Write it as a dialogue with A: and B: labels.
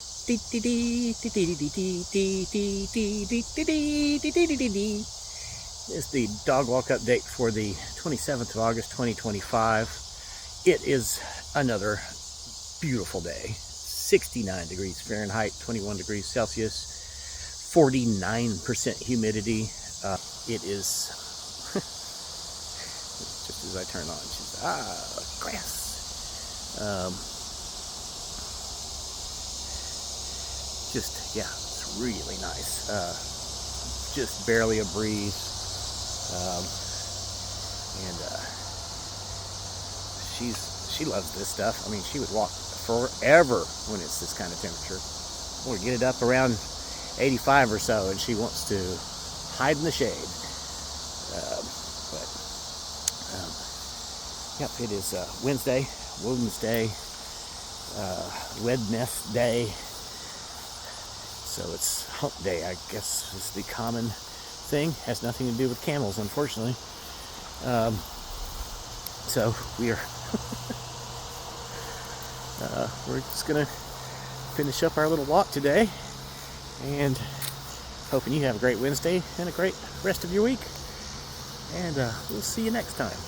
A: It's the dog walk update for the 27th of August 2025. It is another beautiful day. 69 degrees Fahrenheit, 21 degrees Celsius, 49% humidity. It is just as I turn on, she's grass. Yeah, it's really nice. Just barely a breeze, and she loves this stuff. I mean, she would walk forever when it's this kind of temperature. We'll get it up around 85 or so, and she wants to hide in the shade. Yep, it is Wednesday, Women's Day, Wednesday. So it's hump day, I guess is the common thing. Has nothing to do with camels, unfortunately. So we're just gonna finish up our little walk today, and hoping you have a great Wednesday and a great rest of your week. And we'll see you next time.